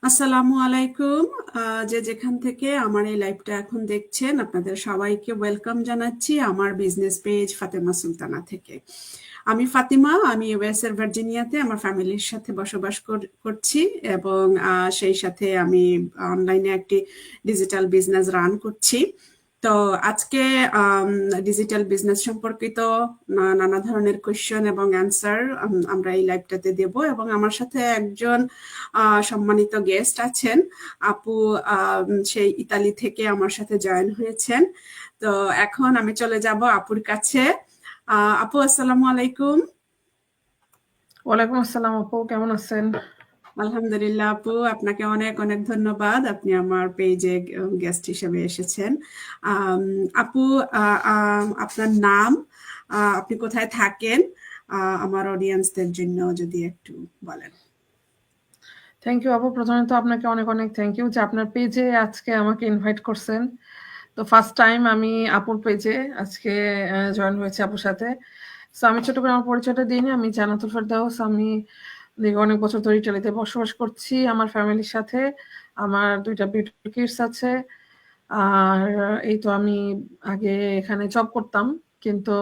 আসসালামু আলাইকুম। যে যেখান থেকে আমার এই লাইভটা এখন দেখছেন, আপনাদের সবাইকে ওয়েলকাম জানাচ্ছি আমার বিজনেস পেজ ফাতেমা সুলতানা থেকে। আমি ফাতিমা, আমি ইউএস এর ভার্জিনিয়াতে আমার ফ্যামিলির সাথে বসবাস করছি এবং সেই সাথে আমি অনলাইনে একটি ডিজিটাল বিজনেস রান করছি। তো আজকে ডিজিটাল বিজনেস সম্পর্কিত নানা ধরনের কোয়েশ্চেন এবং অ্যান্সার আমরা এই লাইভটাতে দেব, এবং আমার সাথে একজন সম্মানিত গেস্ট আছেন। আপু সেই ইতালি থেকে আমার সাথে জয়েন হয়েছেন। তো এখন আমি চলে যাব আপুর কাছে। আপু, আসসালামু আলাইকুম। ওয়ালাইকুম আসসালাম আপু, কেমন আছেন? আলহামদুলিল্লাহ আপু, আপনাকে অনেক অনেক ধন্যবাদ, আপনি আমার পেজে গেস্ট হিসেবে এসেছেন। আম, আপু, আপনার নাম, আপনি কোথায় থাকেন, আমার অডিয়েন্সদের জন্য যদি একটু বলেন। থ্যাংক ইউ আপু, প্রথমে তো আপনাকে অনেক অনেক থ্যাংক ইউ যে আপনার পেজে আজকে আমাকে ইনভাইট করছেন। তো ফার্স্ট টাইম আমি আপুর পেজে আজকে জয়েন হয়েছে আপুর সাথে। সো আমি ছোট করে আমার পরিচয়টা দিই নি। আমি জান্নাতুল ফেরদাউস। আমি দীর্ঘ অনেক বছর ধরে ইটালিতে বসবাস করছি আমার ফ্যামিলির সাথে। আমার 2টা বিউটিফুল কিডস আছে। আর এই তো আমি আগে এখানে জব করতাম, কিন্তু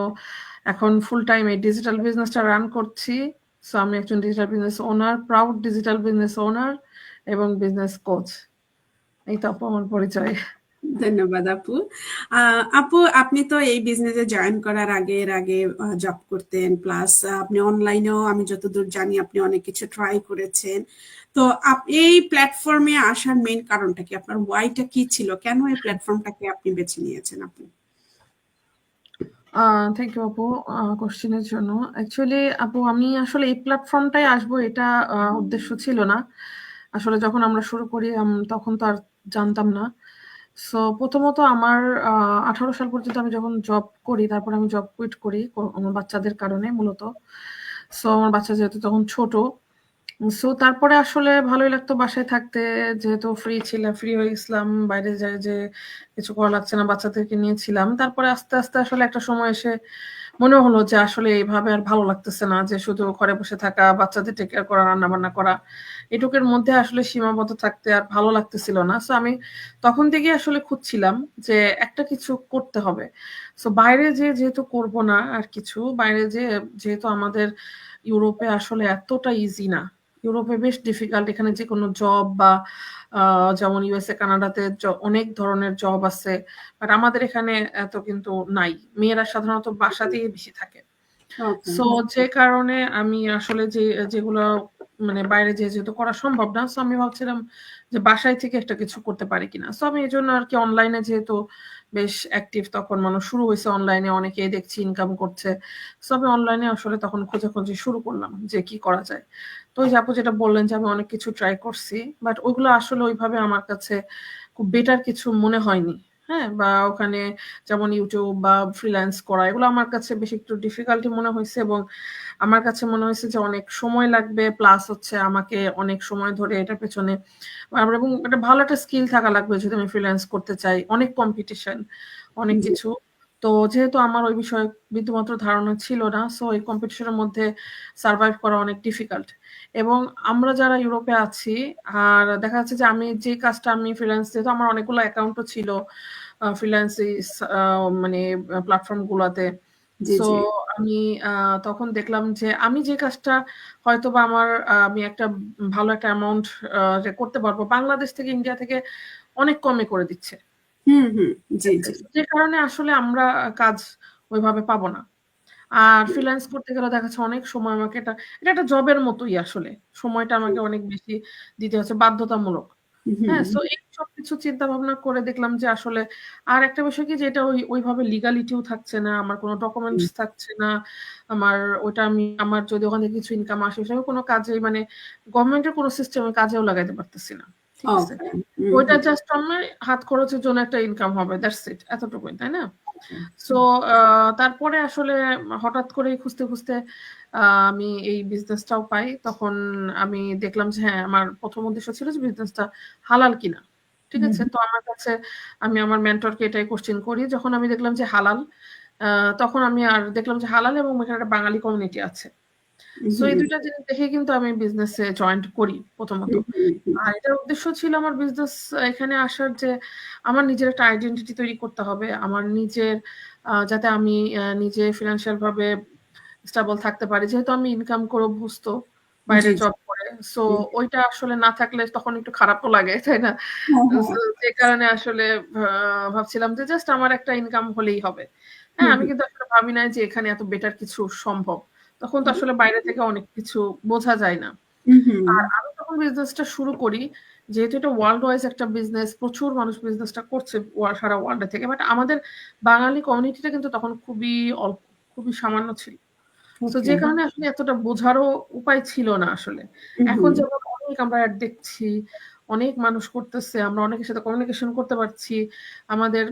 এখন ফুল টাইম এই ডিজিটাল বিজনেসটা রান করছি। সো আমি একজন digital business owner, proud digital business owner এবং বিজনেস কোচ। এই তো আপু আমার পরিচয়। ধন্যবাদ আপু। আপু, আপনি তো এই বিজনেসে জয়েন করার আগে এর আগে জব করতেন, প্লাস আপনি অনলাইনেও আমি যতদূর জানি আপনি অনেক কিছু ট্রাই করেছেন। তো এই প্ল্যাটফর্মে আসার মেইন কারণটা কি, আপনার ওয়াইটা কি ছিল, কেন এই প্ল্যাটফর্মটাকে আপনি বেছে নিয়েছেন আপু? থ্যাংক ইউ আপু কোশ্চেনের জন্য। অ্যাকচুয়ালি আপু আমি আসলে এই প্ল্যাটফর্মটাই আসবো এটা উদ্দেশ্য ছিল না। আসলে যখন আমরা শুরু করি তখন তো আর জানতাম না। সো প্রথমত আমার 18 সাল পর্যন্ত আমি যখন জব করি, তারপর আমি জব কুইট করি আমার বাচ্চাদের কারণে মূলত। সো আমার বাচ্চা যেহেতু তখন ছোট, সো তারপরে আসলে ভালোই লাগতো বাসায় থাকতে, যেহেতু ফ্রি হয়ে গেছিলাম, বাইরে যায় যে কিছু করা লাগছে না, বাচ্চাদেরকে নিয়েছিলাম। তারপরে আস্তে আস্তে আসলে একটা সময় এসে মনে হলো যে আসলে এইভাবে আর ভালো লাগতেছে না, যে শুধু ঘরে বসে থাকা, বাচ্চাদের টেক কেয়ার করা, রান্না বান্না করা, এটুকের মধ্যে আসলে সীমাবদ্ধ থাকতে আর ভালো লাগতেছিল না। সো আমি তখন থেকে আসলে খুঁজছিলাম যে একটা কিছু করতে হবে। সো বাইরে যেহেতু করব না আর কিছু, বাইরে যেহেতু আমাদের ইউরোপে আসলে এতটা ইজি না, ইউরোপে বেশ ডিফিকাল্ট। এখানে যে কোনো জব বা যেমন ইউএসএ কানাডাতে অনেক ধরনের জব আছে, বাট আমাদের এখানে এত কিন্তু নাই। মেয়েরা সাধারণত বাসাতেই বেশি থাকে। ওকে। সো যে কারণে আমি আসলে যেগুলো মানে বাইরে যেহেতু করা সম্ভব না, সো আমি ভাবছিলাম যে বাসায় থেকে একটা কিছু করতে পারি কিনা। সো আমি এই জন্য আর কি অনলাইনে যেহেতু বেশ অ্যাক্টিভ, তখন মানুষ শুরু হয়েছে অনলাইনে, অনেকেই দেখছি ইনকাম করছে। সো আমি অনলাইনে আসলে তখন খোঁজাখুঁজি শুরু করলাম যে কি করা যায়। তো ওই যে আপু যেটা বললেন যে আমি অনেক কিছু ট্রাই করছি, বাট ওইগুলো আসলে ওইভাবে আমার কাছে খুব বেটার কিছু মনে হয়নি। হ্যাঁ, বা ওখানে যেমন ইউটিউব বা ফ্রিল্যান্স করা, এগুলো আমার কাছে বেশি একটু ডিফিকাল্টি মনে হয়েছে, এবং আমার কাছে মনে হয়েছে যে অনেক সময় লাগবে, প্লাস হচ্ছে আমাকে অনেক সময় ধরে এটার পেছনে এবং একটা ভালো একটা স্কিল থাকা লাগবে যদি আমি ফ্রিল্যান্স করতে চাই। অনেক কম্পিটিশন, অনেক জি। কিছু। তো যেহেতু আমার ওই বিষয়ে বিন্দুমাত্র ধারণা ছিল না, সো এই কম্পিটিশনের মধ্যে সার্ভাইভ করা অনেক ডিফিকাল্ট। এবং আমরা যারা ইউরোপে আছি, আর দেখা যাচ্ছে যে আমি যে কাজটা আমি ফ্রিল্যান্স, যেহেতু আমার অনেকগুলো অ্যাকাউন্টও ছিল ফ্রিল্যান্স মানে প্ল্যাটফর্ম গুলাতে। জি। সো জি। আমি তখন দেখলাম যে আমি যে কাজটা হয়তোবা আমার আমি একটা ভালো একটা অ্যামাউন্ট করতে পারবো, বাংলাদেশ থেকে ইন্ডিয়া থেকে অনেক কমে করে দিচ্ছে। হুম, হুম। ঠিক জি। আছে? জি। যে কারণে আসলে আমরা কাজ ওইভাবে পাবো না। আর ফ্রিল্যান্স করতে গেলে দেখা যাচ্ছে অনেক সময় আমাকে এটা একটা জবের মতোই আসলে। সময়টা আমাকে অনেক বেশি দিতে হচ্ছে, বাধ্যতামূলক। হ্যাঁ? হুম। সো এই সবকিছু চিন্তা ভাবনা করে দেখলাম যে আসলে আর একটা বিষয় কি, যে এটা ওইভাবে লিগ্যালিটিও থাকছে না। আমার কোন হুম। ডকুমেন্টস থাকছে না। আমার ওইটা আমার যদি ওখান থেকে কিছু ইনকাম আসে, সেটাও কোন কাজেই মানে গভর্নমেন্টের কোন সিস্টেমে কাজেও লাগাইতে পারতেছি না। ঠিক আছে? ওকে। হুম, ওইটা হুম। জাস্ট আমার হাত খরচের জন্য একটা ইনকাম হবে। That's it. এতটুকুই, তাই না? ওকে। সো তারপরে আসলে হঠাৎ করেই খুঁজতে আ আমি এই বিজনেসটাও পাই। তখন আমি দেখলাম যে হ্যাঁ, আমার ১ম উদ্দেশ্য ছিল যে বিজনেসটা হালাল কিনা। ঠিক হুম, আছে? তো আমার কাছে আমি আমার মেন্টরকে এটাই কোয়েশ্চেন করি। যখন আমি দেখলাম যে হালাল, আ তখন আমি আর দেখলাম যে হালাল এবং এখানে একটা বাঙালি কমিউনিটি আছে। সো এই হুম, ২ টা জিনিস দেখে কিন্তু আমি বিজনেসে জয়েন্ট করি প্রথমত। হুম, হুম, হুম, আর এটার উদ্দেশ্য ছিল আমার বিজনেস এখানে আসার যে আমার নিজের একটা আইডেন্টিটি তৈরি করতে হবে। আমার নিজের যাতে আমি নিজে ফিন্যান্সিয়াল ভাবে স্টেবল থাকতে পারি। যেহেতু আমি ইনকাম করে অভ্যস্ত বাইরে জি, জি, জব করে। সো হুম, ওইটা আসলে না থাকলে তখন একটু খারাপও লাগে, তাই না? হ্যাঁ, সো হ্যাঁ, যে কারণে আসলে আ ভাবছিলাম যে জাস্ট আমার একটা ইনকাম হলেই হবে। হ্যাঁ, হুম, আমি হুম, কিন্তু আসলে ভাবি নাই যে এখানে এত বেটার কিছু সম্ভব। তখন তো হুম, আসলে বাইরে থেকে অনেক কিছু বোঝা যায় না। হুম, হুম, আর আমি যখন বিজনেসটা শুরু করি, যেহেতু এটা ওয়ার্লড ওয়াইজ একটা বিজনেস, প্রচুর মানুষ বিজনেসটা করছে সারা ওয়ার্ল্ড থেকে। বাট আমাদের বাঙালি কমিউনিটিটা কিন্তু তখন খুবই অল্প, খুবই সামান্য ছিল। সো ওকে, যে কারণে আসলে এতটা বোঝারও উপায় ছিল না আসলে। হুম, এখন হুম, যেমন অনেক আমরা এড দেখছি, অনেক মানুষ করতেছে, আমরা অনেকের সাথে কমিউনিকেশন করতে পারছি। আমাদের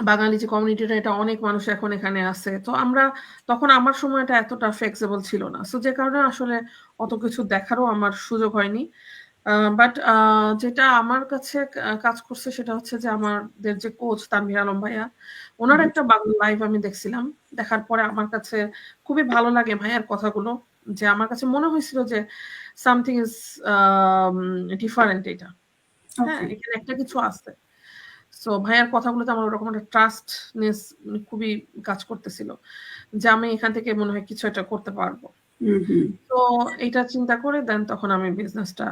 বাঙালি যে কমিউনিটিটা এটা অনেক মানুষ এখন এখানে আছে। তো আমরা তখন আমার সময়টা এতটা ফ্লেক্সিবল ছিল না। সো যে কারণে আসলে অত কিছু দেখারও আমার সুযোগ হয়নি। বাট যেটা আমার কাছে কাজ করছে সেটা হচ্ছে যে আমাদের যে কোচ তানভীর আলম ভাইয়া, উনার হুম, একটা বাংলা লাইভ আমি দেখছিলাম। দেখার পরে আমার কাছে খুবই ভালো লাগে ভাইয়ার কথাগুলো। যে আমার কাছে মনে হয়েছিল যে সামথিং ইস আম ডিফারেন্ট এটা। হ্যাঁ? ওকে, এখানে একটা কিছু আছে। সো ভাইয়ার কথাগুলোতে আমার ওরকম একটা ট্রাস্টনেস খুবই কাজ করতেছিল। যে আমি এখান থেকে মনে হয় কিছু একটা করতে পারব। হুম, হুম, তো এইটা চিন্তা করে দেন তখন আমি বিজনেসটা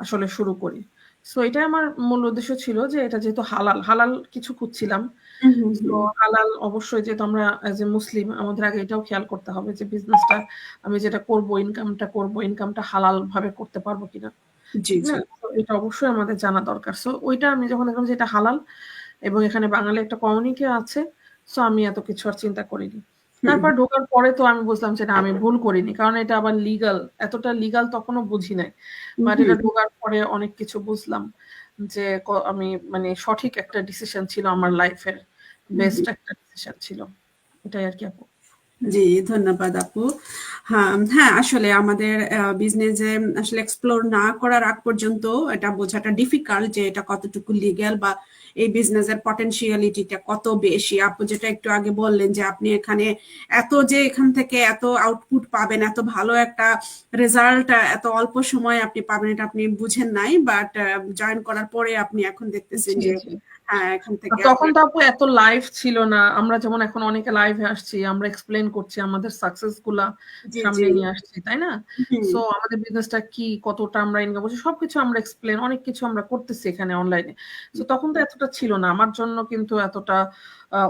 আসলে শুরু করি। সো এটাই আমার মূল উদ্দেশ্য ছিল যে এটা যেহেতু হালাল, হালাল কিছু খুঁজছিলাম। হুম, হুম, সো হুম, হালাল অবশ্যই যেহেতু আমরা এজ এ মুসলিম আমাদের আগে এটাও খেয়াল করতে হবে যে বিজনেসটা আমি যেটা করব, ইনকামটা হালাল ভাবে করতে পারবো কিনা। জি, ঠিক না? জি, তো এটা অবশ্যই আমাদের জানা দরকার। সো ওইটা আমি যখন দেখলাম যে এটা হালাল এবং এখানে বাঙালি একটা কমিউনিটি আছে। সো আমি এত কিছু আর চিন্তা করিনি। হুম, তারপর ঢোকার পরে তো আমি বুঝলাম যে না আমি ভুল করিনি। কারণ এটা আবার লিগাল। এতটা লিগাল তখনও বুঝি নাই। হুম, বাট এটা হুম, ঢোকার পরে অনেক কিছু বুঝলাম। যে আমি মানে সঠিক একটা ডিসিশন ছিল আমার লাইফের। হুম, বেস্ট একটা ডিসিশন ছিল। এটাই আরকি আপু। জি, ধন্যবাদ আপু। হ্যাঁ, হ্যাঁ, আসলে আমাদের বিজনেসে আসলে এক্সপ্লোর না করার আগ পর্যন্ত এটা বোঝাটা ডিফিকাল্ট যে এটা কতটুকু লিগ্যাল বা এই বিজনেসের পটেনশিয়ালিটিটা কত বেশি। আপু যেটা একটু আগে বললেন যে আপনি এখানে এত যে এখান থেকে এত আউটপুট পাবেন, এত ভালো একটা রেজাল্ট এত অল্প সময়ে আপনি পাবেন এটা আপনি বুঝেন নাই। বাট জয়েন করার পরে আপনি এখন দেখতেছেন জি, যে জি। হ্যাঁ, এখান আর থেকে তখন আপনার তো আপু এত লাইভ ছিল না। আমরা যেমন এখন অনেকে লাইভে আসছি, আমরা এক্সপ্লেইন করছি আমাদের সাকসেস গুলা জি, জি, সামনে নিয়ে আসছি, তাই না? হুম, সো আমাদের বিজনেসটা কি, কতটা আমরা ইনকাম করছি সবকিছু আমরা এক্সপ্লেইন অনেক কিছু আমরা করতেছি এখানে অনলাইনে। সো তখন তো এতটা ছিল না। আমার জন্য কিন্তু এতটা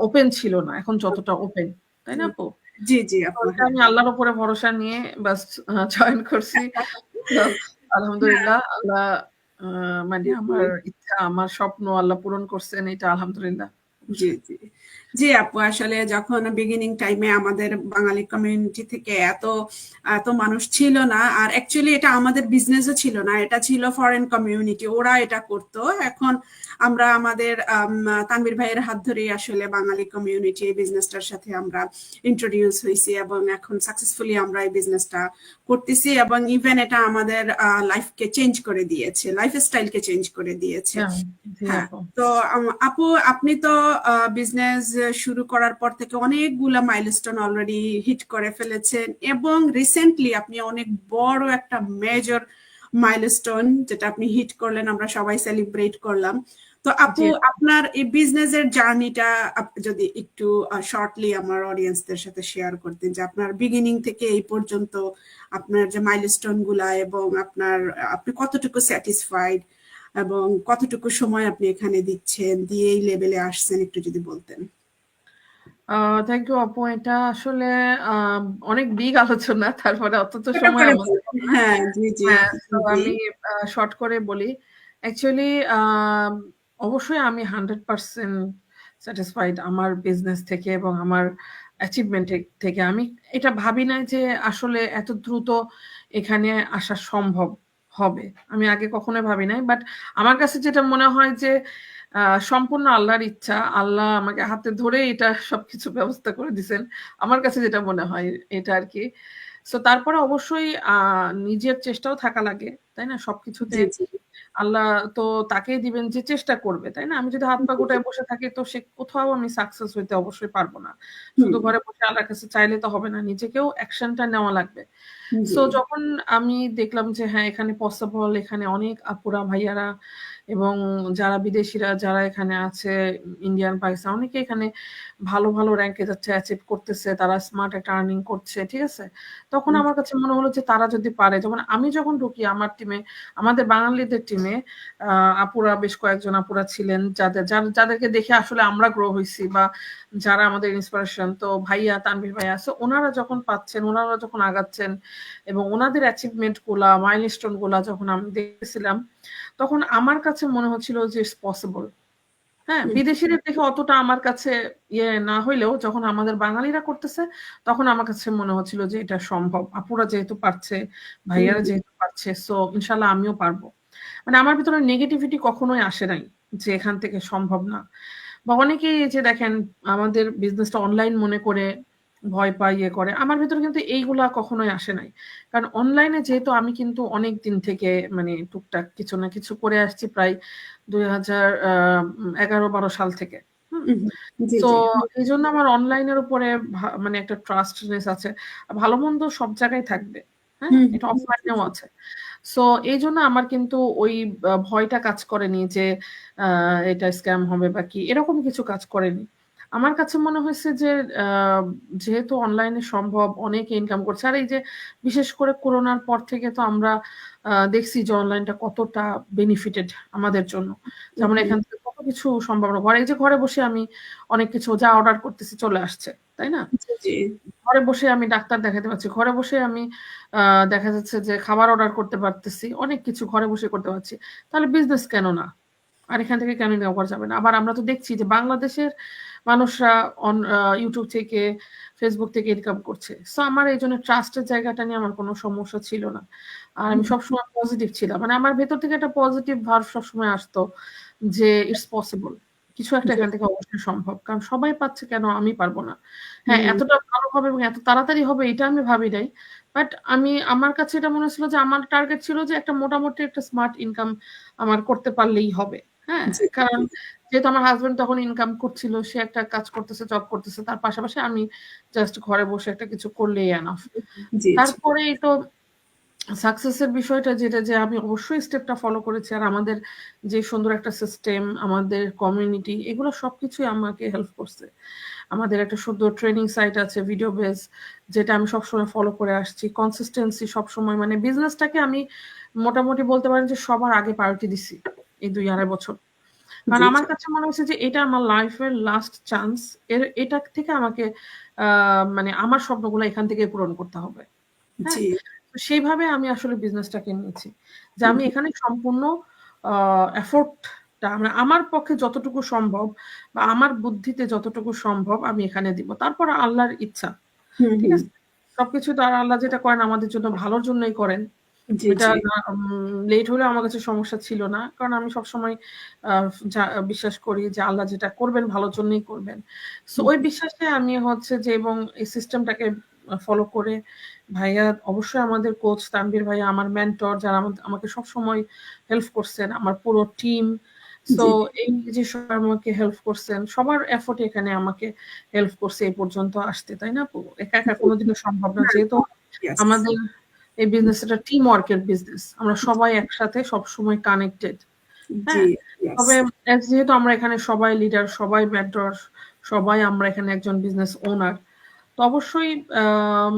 ওপেন ছিল না। এখন যতটা ওপেন, তাই না আপু? জি, জি তো আপু, এটা হ্যাঁ, আমি আল্লাহর উপরে ভরসা নিয়ে বাস জয়েন করছি। তো হ্যাঁ, আলহামদুলিল্লাহ আল্লাহ আ মানে জি, জি। আমার ইচ্ছা, আমার স্বপ্ন আল্লাহ পূরণ করছেন এটা আলহামদুলিল্লাহ। জি, অবশ্যই। জি। জি, আপু আসলে যখন বিগিনিং টাইমে আমাদের বাঙালি কমিউনিটি থেকে এত মানুষ ছিল না। আর অ্যাকচুয়ালি এটা আমাদের বিজনেসও ছিল না। এটা ছিল ফরেন কমিউনিটি। ওরা এটা করত। এখন আমরা আমাদের তানভীর ভাইয়ের হাত ধরেই আসলে বাঙালি কমিউনিটি এই বিজনেসটার সাথে আমরা ইন্ট্রোডিউস হইছি এবং এখন সাকসেসফুলি আমরা এই বিজনেসটা করতেছি এবং ইভেন এটা আমাদের লাইফকে চেঞ্জ করে দিয়েছে। লাইফস্টাইলকে চেঞ্জ করে দিয়েছে। হ্যাঁ, জি হ্যাঁ, আপু। তো আপু আপনি তো বিজনেস শুরু করার পর থেকে অনেকগুলা মাইলস্টোন অলরেডি হিট করে ফেলেছেন এবং রিসেন্টলি আপনি অনেক বড় একটা মেজর মাইলস্টোন যেটা আপনি হিট করলেন আমরা সবাই সেলিব্রেট করলাম। তো আপু জি। আপনার এই বিজনেসের জার্নিটা যদি একটু শর্টলি আমার অডিয়েন্সদের সাথে শেয়ার করতেন যে আপনার বিগিনিং থেকে এই পর্যন্ত আপনার যে মাইলস্টোন গুলা এবং আপনি কতটুকু স্যাটিসফাইড এবং কতটুকু সময় আপনি এখানে দিচ্ছেন, দিয়ে এই লেভেলে আসছেন একটু যদি বলতেন। আ থ্যাংক ইউ আপু। এটা আসলে আ অনেক বিগ আলোচনা। তারপরে অত তো ছোট সময় করে আমাদের বলতেন। হবে না। হ্যাঁ, জি, জি, হ্যাঁ, তো জি। আমি শর্ট করে বলি। অ্যাকচুয়ালি অবশ্যই আমি 100% স্যাটিসফাইড আমার বিজনেস থেকে এবং আমার অ্যাচিভমেন্ট থেকে। আমি এটা ভাবি নাই যে আসলে এত দ্রুত এখানে আসা সম্ভব হবে। আমি আগে কখনোই ভাবি নাই। বাট আমার কাছে যেটা মনে হয় যে আ সম্পূর্ণ আল্লাহর ইচ্ছা। আল্লাহ আমাকে হাতে ধরে এটা সবকিছু ব্যবস্থা করে দিছেন। আমার কাছে যেটা মনে হয় এটা আরকি। সো তারপরে অবশ্যই নিজের চেষ্টাও থাকা লাগে। তাই না? সবকিছুতে জি, জি। আল্লাহ তো তাকেই দিবেন যে চেষ্টা করবে, তাই না? আমি যদি হাত পা গুটায় বসে থাকি তো সে কোথাও আমি সাকসেস হইতে অবশ্যই পারব না। শুধু হুম, ঘরে বসে আল্লাহর কাছে চাইলে তো হবে না। নিজেকেও অ্যাকশনটা নেওয়া লাগবে। জি, সো যখন আমি দেখলাম যে হ্যাঁ, এখানে পসিবল, এখানে অনেক আপুরা ভাইয়ারা এবং যারা বিদেশিরা যারা এখানে আছে, ইন্ডিয়ান, পাকিস্তান অনেকে এখানে ভালো, ভালো র‍্যাংকে যাচ্ছে, অ্যাচিভ করতেছে। তারা স্মার্ট একটা আর্নিং করছে। ঠিক আছে? তখন আমার কাছে মনে হলো যে তারা যদি পারে, যেমন আমি যখন ঢুকি আমার টিমে, আমাদের বাঙালিদের টিমে আ আপুরা বেশ কয়েকজন আপুরা ছিলেন যাদেরকে দেখে আসলে আমরা গ্রো হইছি বা যারা আমাদের ইন্সপিরেশন। তো ভাইয়া, তানভীর ভাইয়া, সো উনারা যখন পাচ্ছেন, উনারা যখন আগাচ্ছেন এবং উনাদের অ্যাচিভমেন্ট গুলা, মাইলস্টোন গুলা যখন আমি দেখতেছিলাম, তখন আমার কাছে মনে হচ্ছিল যে ইটস পসিবল। হ্যাঁ? হুম, বিদেশীদের দেখে অতটা আমার কাছে না হইলেও যখন আমাদের বাঙালিরা করতেছে, তখন আমার কাছে মনে হচ্ছিল যে এটা সম্ভব। আপুরা যেহেতু পারছে, হুম, ভাইয়ারা যেহেতু পারছে, সো ইনশাআল্লাহ আমিও পারব। মানে আমার ভিতরে নেগেটিভিটি কখনোই আসে নাই যে এখান থেকে সম্ভব না। বা অনেকেই এই যে দেখেন আমাদের বিজনেসটা অনলাইন মনে করে ভয় পায়, ইয়ে করে। আমার ভেতরে কিন্তু এইগুলা কখনোই আসে নাই। কারণ অনলাইনে যেহেতু আমি কিন্তু অনেক দিন থেকে মানে টুকটাক কিছু না কিছু করে আসছি প্রায় ২০০০ ১১-১২ সাল থেকে। হুম? হুম, জি, সো জি, এইজন্য আমার অনলাইনের উপরে মানে একটা ট্রাস্টনেস আছে। ভালো-মন্দ সব জায়গায় থাকবে। হ্যাঁ? হুম, এটা হুম, জি, অফলাইনেও জি, আছে। সো এইজন্য আমার কিন্তু ওই ভয়টা কাজ করেনি যে আ এটা স্ক্যাম হবে বা কি এরকম কিছু কাজ করেনি। আমার কাছে মনে হয়েছে যে আ যেহেতু অনলাইনে সম্ভব অনেকে ইনকাম করছে। আর এই যে বিশেষ করে করোনার পর থেকে তো আমরা দেখছি যে অনলাইনটা কতটা বেনিফিটেড আমাদের জন্য। যেমন হুম, এখান থেকে কত কিছু সম্ভব না। এই যে ঘরে বসে আমি অনেক কিছু যা অর্ডার করতেছি চলে আসছে। তাই না? জি, জি, ঘরে বসে আমি ডাক্তার দেখাতে পারছি। ঘরে বসে আমি আ দেখা যাচ্ছে যে খাবার অর্ডার করতে পারতেছি। অনেক কিছু ঘরে বসে করতে পারছি। তাহলে বিজনেস কেন না? আর এখান থেকে কেন ইনকাম করা যাবে না? আবার আমরা তো দেখছি যে বাংলাদেশের মানুষরা YouTube থেকে, Facebook থেকে ইনকাম করছে। সো আমার এইজন্য ট্রাস্ট এর জায়গাটা নিয়ে আমার কোনো সমস্যা ছিল না। আর আমি হুম, সবসময় পজিটিভ ছিলাম। মানে আমার ভেতর থেকে একটা পজিটিভ ভার্ব সবসময় আসতো যে ইটস পসিবল। কিছু একটা জি, এখান থেকে অবশ্যই সম্ভব। কারণ সবাই পাচ্ছে কেন আমি পারব না? হ্যাঁ, হুম, এতটা ভালো হবে এবং এত তাড়াতাড়ি হবে এটা আমি ভাবি নাই। বাট আমার কাছে এটা মনে হচ্ছিল যে আমার টার্গেট ছিল যে একটা মোটামুটি একটা স্মার্ট ইনকাম আমার করতে পারলেই হবে। হ্যাঁ? জি, কারণ জি, যেহেতু আমার হাসব্যান্ড তখন ইনকাম করছিল, সে একটা কাজ করতেছে, জব করতেছে। তার পাশাপাশি আমি জাস্ট ঘরে বসে একটা কিছু করলেই এনাফ। জি, জি, তারপরেই তো সাকসেস এর বিষয়টা যেটা যে আমি অবশ্যই স্টেপটা ফলো করেছি। আর আমাদের যে সুন্দর একটা সিস্টেম, আমাদের কমিউনিটি এগুলো সবকিছুই আমাকে হেল্প করছে। আমাদের একটা সুন্দর ট্রেনিং সাইট আছে ভিডিও বেস যেটা আমি সবসময় ফলো করে আসছি। কনসিস্টেন্সি সবসময় মানে বিজনেসটাকে আমি মোটামুটি বলতে পারেন যে সবার আগে প্রায়োরিটি দিছি এই ২-২.৫ বছর। কারণ জি, আমার কাছে মনে হচ্ছে যে এটা আমার লাইফের লাস্ট চান্স। এটা থেকে আমাকে আ মানে আমার স্বপ্নগুলো এখান থেকেই পূরণ করতে হবে। হ্যাঁ? জি, তো সেইভাবে আমি আসলে বিজনেসটাকে নিয়েছি। যে হুম, আমি এখানে সম্পূর্ণ আ এফোর্ট টা মানে আমার পক্ষে যতটুকু সম্ভব বা আমার বুদ্ধিতে যতটুকু সম্ভব আমি এখানে দিব। তারপর আল্লাহর ইচ্ছা। হুম, ঠিক হুম, আছে? সবকিছু তো আর আল্লাহ যেটা করেন আমাদের জন্য ভালোর জন্যই করেন। জি, এটা জি, না লেট হলেও আমার কাছে সমস্যা ছিল না। কারণ আমি সবসময় আ বিশ্বাস করি যে আল্লাহ যেটা করবেন ভালোর জন্যই করবেন। সো হুম, ওই বিশ্বাসে আমি হচ্ছে যে এবং এই সিস্টেমটাকে ফলো করে ভাইয়া অবশ্যই আমাদের কোচ তানভীর ভাইয়া আমার মেন্টর যারা আমাকে সবসময় হেল্প করছেন, আমার পুরো টিম। সো জি, এই যে সবাই আমাকে হেল্প করছেন, সবার এফোর্ট এখানে আমাকে হেল্প করছে এই পর্যন্ত আসতে, তাই না আপু? একা, একা জি, কোনদিনও সম্ভব না। না, যেহেতু ইয়েস, আমাদের এই বিজনেস এটা টিম ওয়ার্ক এর বিজনেস। আমরা সবাই একসাথে সবসময় কানেক্টেড। জি, হ্যাঁ? ইয়েস, তবে যেহেতু আমরা এখানে সবাই লিডার, সবাই মেন্টর, সবাই আমরা এখানে একজন বিজনেস ওনার। তো অবশ্যই আম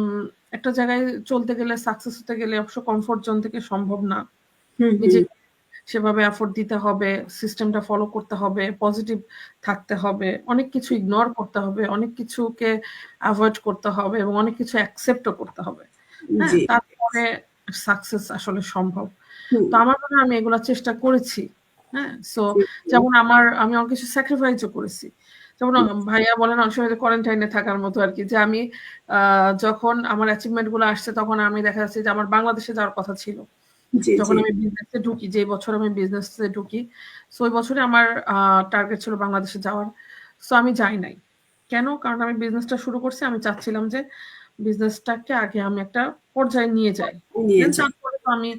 একটা জায়গায় চলতে গেলে, সাকসেস হতে গেলে অবশ্য কমফোর্ট জোন থেকে সম্ভব না। হুম, হুম, নিজেকে সেভাবে এফোর্ট দিতে হবে, সিস্টেমটা ফলো করতে হবে, পজিটিভ থাকতে হবে, অনেক কিছু ইগনোর করতে হবে, অনেক কিছুকে এভয়েড করতে হবে এবং অনেক কিছু অ্যাকসেপ্ট ও করতে হবে। হ্যাঁ? জি, তারপরে সাকসেস আসলে সম্ভব। হুম, তো আমার মনে হয় আমি এগুলা চেষ্টা করেছি। হ্যাঁ? সো জি, জি, যেমন আমি অনেক কিছু স্যাক্রিফাইস ও করেছি। যেমন ভাইয়া বলেন অনেক সময় যে কোয়ারান্টাইন এ থাকার মতো আরকি যে আমি আ যখন আমার অ্যাচিভমেন্ট গুলো আসছে তখন আমি দেখা যাচ্ছে যে আমার বাংলাদেশে যাওয়ার কথা ছিল। জি, জি, যখন আমি বিজনেসে ঢুকি, যে বছর আমি বিজনেসে ঢুকি, সো ওই বছরে আমার টার্গেট ছিল বাংলাদেশে যাওয়ার। সো আমি যাই নাই। কেন? কারণ আমি বিজনেসটা শুরু করছি। আমি চাচ্ছিলাম যে বিজনেসটাকে আগে আমি একটা পর্যায়ে নিয়ে যাই। নিয়ে দেন যাই। তারপরে তো আমি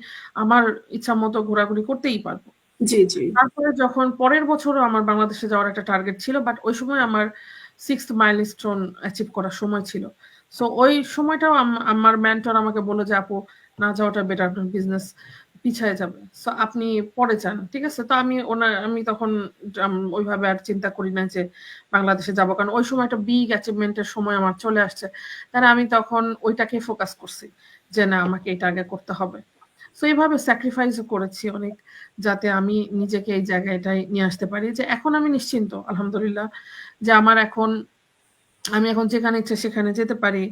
আমার ইচ্ছা মতো ঘোরাঘুরি করতেই পারবো। জি জি তারপরে যখন পরের বছরও আমার বাংলাদেশে যাওয়ার একটা টার্গেট ছিল, বাট ওই সময় আমার 6th মাইলস্টোন অ্যাচিভ করার সময় ছিল। সো ওই সময়টাও আমার মেন্টর আমাকে বলল যে আপু না যাওয়াটা বেটার, আপনার বিজনেস পিছায় যাবে, সো আপনি পরে যান, ঠিক আছে। তো আমি তখন ওইভাবে আর চিন্তা করি না যে বাংলাদেশে যাব, কারণ ওই সময় একটা বিগ অ্যাচিভমেন্টের সময় আমার চলে আসছে। তাহলে আমি তখন ওইটাকে ফোকাস করছি যে না, আমাকে এটা আগে করতে হবে। সো এইভাবে স্যাক্রিফাইসও করেছি অনেক, যাতে আমি নিজেকে এই জায়গাটায় নিয়ে আসতে পারি যে এখন আমি নিশ্চিন্ত আলহামদুলিল্লাহ, যে আমি এখন যেখানে ইচ্ছে সেখানে যেতে পারি।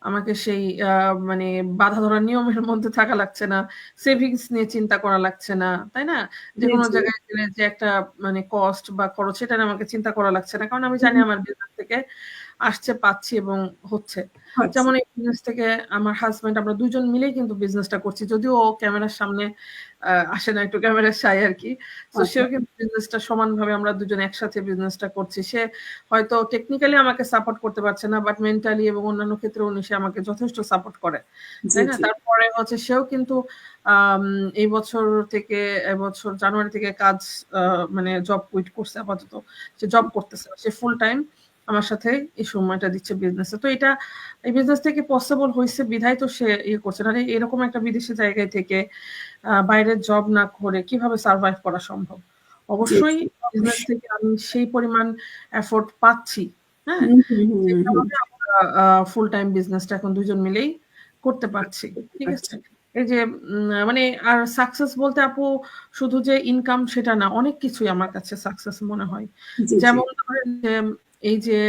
আমাকে সেই মানে বাঁধা ধরা নিয়মের মধ্যে থাকা লাগছে না, সেভিংস নিয়ে চিন্তা করা লাগছে না, তাই না? যে জি কোনো জি জায়গায় গেলে যে একটা মানে কস্ট বা খরচ, সেটা নিয়ে আমাকে চিন্তা করা লাগছে না, কারণ আমি জানি আমার বিজনেস থেকে আসছে, পাচ্ছি এবং হচ্ছে। আচ্ছা যেমন এই বিজনেস থেকে আমার হাজবেন্ড, আমরা দুজন মিলেই কিন্তু বিজনেসটা করছি, যদিও ও ক্যামেরার সামনে আসে না, একটু ক্যামেরার শাই আর কি। তো আচ্ছা সেও কিন্তু বিজনেসটা সমানভাবে আমরা দুজন একসাথে বিজনেসটা করছি। সে হয়তো টেকনিক্যালি আমাকে সাপোর্ট করতে পারছে না, বাট মেন্টালি এবং অন্যান্য ক্ষেত্রে সে আমাকে যথেষ্ট সাপোর্ট করে, জি তাই না? জি তারপরে হচ্ছে সেও কিন্তু আম, এই বছর থেকে, এবছর জানুয়ারি থেকে কাজ মানে জব কুইট করছে আপাতত। সে জব করতেছে না, সে ফুল টাইম আমার সাথে এই সময়টা দিচ্ছে বিজনেসে। তো এই বিজনেস থেকে পসিবল হয়েছে বিধায় তো সে ইয়ে করছে, নাহলে এরকম একটা বিদেশি জায়গায় থেকে বাইরের জব না করে কিভাবে সার্ভাইভ করা সম্ভব? জি অবশ্যই জি বিজনেস অবশ্যই থেকে আমি সেই পরিমাণ এফোর্ট পাচ্ছি, হ্যাঁ, যে হুম কারণে আমরা ফুল টাইম বিজনেসটা এখন দুজন মিলেই করতে পারছি, করতে ঠিক আছে। পারছি এই যে মানে আর সাকসেস বলতে আপু শুধু যে ইনকাম সেটা না, অনেক কিছুই আমার কাছে সাকসেস মনে হয়। জি জি যেমন ধরেন যে এই যে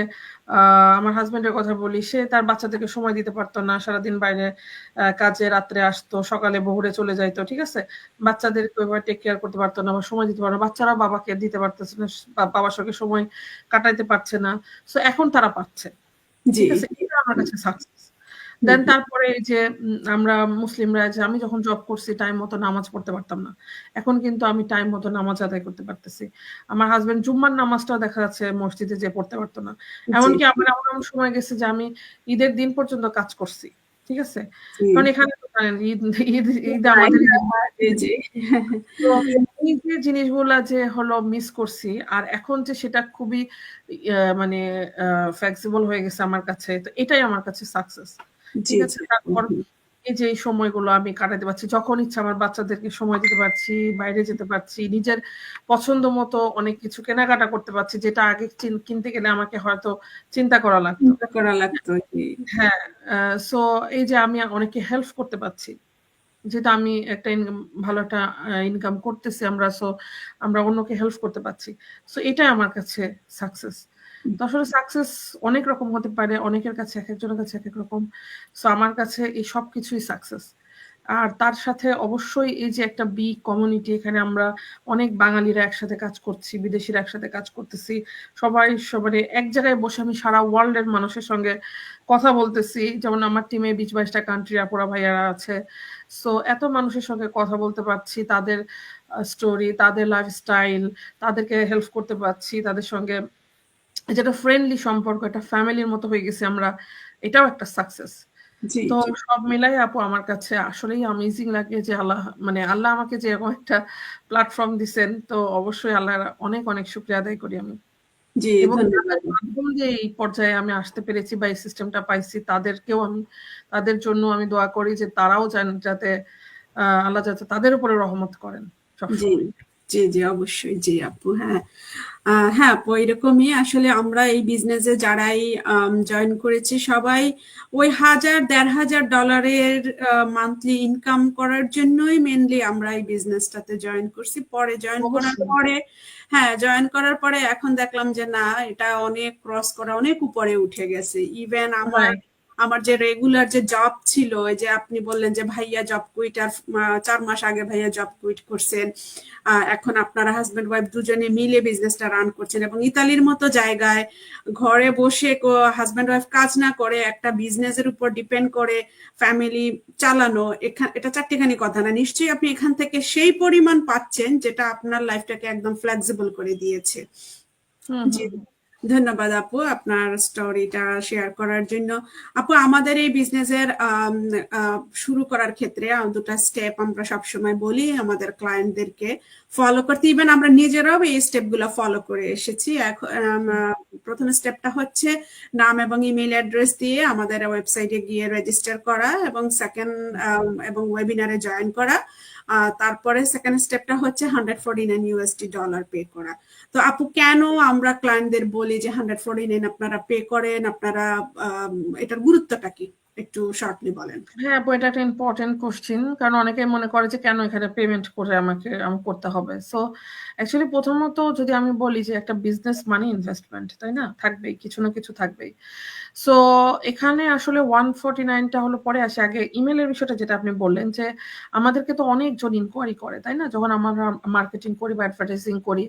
আমার হাজবেন্ডের কথা বলি, সে তার বাচ্চাদেরকে সময় দিতে পারতো না, সারাদিন বাইরে কাজে, রাত্রে আসতো, সকালে বহুরে চলে যাইতো, ঠিক আছে। বাচ্চাদেরকে ওইভাবে টেক কেয়ার করতে পারতো না বা সময় দিতে পারতো না, বাচ্চারা বাবাকে দিতে পারতেছে না, বাবার সঙ্গে সময় কাটাইতে পারছে না। সো এখন তারা পাচ্ছে, জি ঠিক আছে। এটা আমার হুম কাছে সাকসেস। হুম দেন তারপরে এই যে আমরা মুসলিমরা, যে আমি যখন জব করছি টাইম মতো নামাজ পড়তে পারতাম না, এখন কিন্তু আমি টাইম মতো নামাজ আদায় করতে পারতেছি। আমার হাজবেন্ড জুম্মার নামাজটাও দেখা যাচ্ছে মসজিদে যে পড়তে পারতো না। জি এমনকি আমার এমন এমন সময় গেছে যে আমি ঈদের দিন পর্যন্ত কাজ করছি, ঠিক আছে। জি কারণ এখানে তো জানেন ঈদ ঈদ ঈদ নাই আমাদের জি জি তো এই যে জিনিসগুলা যে হলো মিস করছি, আর এখন যে সেটা খুবই মানে ফ্লেক্সিবল হয়ে গেছে আমার কাছে, তো এটাই আমার কাছে সাকসেস, জি ঠিক আছে। জি তারপর এই যে এই সময়গুলো আমি কাটাতে পারছি, যখন ইচ্ছা আমার বাচ্চাদেরকে সময় দিতে পারছি, বাইরে যেতে পারছি, নিজের পছন্দ মতো অনেক কিছু কেনাকাটা করতে পারছি, যেটা আগে কিনতে গেলে আমাকে হয়তো চিন্তা করা লাগতো। চিন্তা করা লাগতো জি হ্যাঁ, সো এই যে আমি অনেককে হেল্প করতে পারছি, যেটা আমি একটা ভালো একটা ইনকাম করতেছি আমরা, সো আমরা অন্যকে হেল্প করতে পারছি। সো এটাই আমার কাছে সাকসেস। তো আসলে সাকসেস অনেক রকম হতে পারে, অনেকের কাছে একেকজনের কাছে একেক রকম। সো আমার কাছে এই সবকিছুই সাকসেস। আর তার সাথে অবশ্যই এই যে একটা বিগ কমিউনিটি, এখানে আমরা অনেক বাঙালিরা একসাথে কাজ করছি, বিদেশিরা একসাথে কাজ করতেছি। সবাই সবারই এক জায়গায় বসে আমি সারা ওয়ার্ল্ডের মানুষের সঙ্গে কথা বলতেছি। যেমন আমার টিমে ২০-২২টা কান্ট্রি আপুরা ভাইয়ারা আছে। সো এত মানুষের সঙ্গে কথা বলতে পারছি, তাদের স্টোরি, তাদের লাইফস্টাইল, তাদেরকে হেল্প করতে পারছি, তাদের সঙ্গে যেটা ফ্রেন্ডলি সম্পর্ক, একটা ফ্যামিলির মতো হয়ে গেছি আমরা, এটাও একটা সাকসেস। জি তো জি সব মিলাই আপু আমার কাছে আসলেই অ্যামেজিং লাগে যে আল্লাহ আমাকে যে এরকম একটা প্ল্যাটফর্ম দিছেন, তো অবশ্যই আল্লাহর অনেক অনেক শুকরিয়া আদায় করি আমি। জি এবং যাদের ধন্যবাদ মাধ্যম দিয়ে এই পর্যায়ে আমি আসতে পেরেছি বা এই সিস্টেমটা পাইছি, তাদের জন্য আমি দোয়া করি যে তারাও যাতে আল্লাহ যাতে তাদের উপরে রহমত করেন জি সবসময়। জি জি অবশ্যই জি আপু হ্যাঁ হ্যাঁ আপু এরকমই আসলে আমরা এই বিজনেসে যারাই জয়েন করেছি সবাই ওই ১,০০০-১,৫০০ ডলারের মান্থলি ইনকাম করার জন্যই মেনলি আমরা এই বিজনেসটাতে জয়েন করছি। পরে জয়েন করার অবশ্যই। পরে হ্যাঁ জয়েন করার পরে এখন দেখলাম যে না এটা অনেক ক্রস করা অনেক উপরে উঠে গেছে। ইভেন আমার রাইট। আমার যে রেগুলার যে জব ছিল, ওই যে আপনি বললেন যে ভাইয়া জব কুইট আর ৪ মাস আগে ভাইয়া জব কুইট করছেন, এখন আপনারা হাজবেন্ড ওয়াইফ দুজনে মিলে বিজনেসটা রান করছেন এবং ইতালির মতো জায়গায় ঘরে বসে হাজবেন্ড ওয়াইফ কাজ না করে একটা বিজনেসের উপর ডিপেন্ড করে ফ্যামিলি চালানো, এটা চারটিখানি কথা না। নিশ্চয়ই আপনি এখান থেকে সেই পরিমাণ পাচ্ছেন যেটা আপনার লাইফটাকে একদম ফ্লেক্সিবল করে দিয়েছে। হুম জি হুম হুম। ধন্যবাদ আপু আপনার স্টোরিটা শেয়ার করার জন্য। আপু আমাদের এই বিজনেসের শুরু করার ক্ষেত্রে দুটা স্টেপ আমরা সবসময় বলি আমাদের ক্লায়েন্টদেরকে ফলো করতে, ইভেন আমরা নিজেরাও এই স্টেপগুলো ফলো করে এসেছি। এখন প্রথম স্টেপটা হচ্ছে নাম এবং ইমেল অ্যাড্রেস দিয়ে আমাদের ওয়েবসাইটে গিয়ে রেজিস্টার করা, এবং সেকেন্ড এবং ওয়েবিনারে জয়েন করা। তারপরে সেকেন্ড স্টেপটা হচ্ছে $149 পে করা। তো আপু কেন আমরা ক্লায়েন্টদের বলি যে 149 আপনারা পে করেন, আপনারা এটার গুরুত্বটা কি একটু শর্টলি বলেন। হ্যাঁ আপু, এটা একটা ইম্পর্টেন্ট কোশ্চিন, কারণ অনেকে মনে করে যে কেন এখানে পেমেন্ট করে আমাকে করতে হবে। সো অ্যাকচুয়ালি প্রথমত যদি আমি বলি যে একটা বিজনেস মানে ইনভেস্টমেন্ট, তাই না? থাকবেই, কিছু না কিছু থাকবেই। সো এখানে আসলে 149টা হলো পরে আসে। আগে ইমেলের বিষয়টা যেটা আপনি বললেন যে আমাদেরকে তো অনেকজন ইনকোয়ারি করে, তাই না? যখন আমরা মার্কেটিং করি বা অ্যাডভার্টাইজিং করি,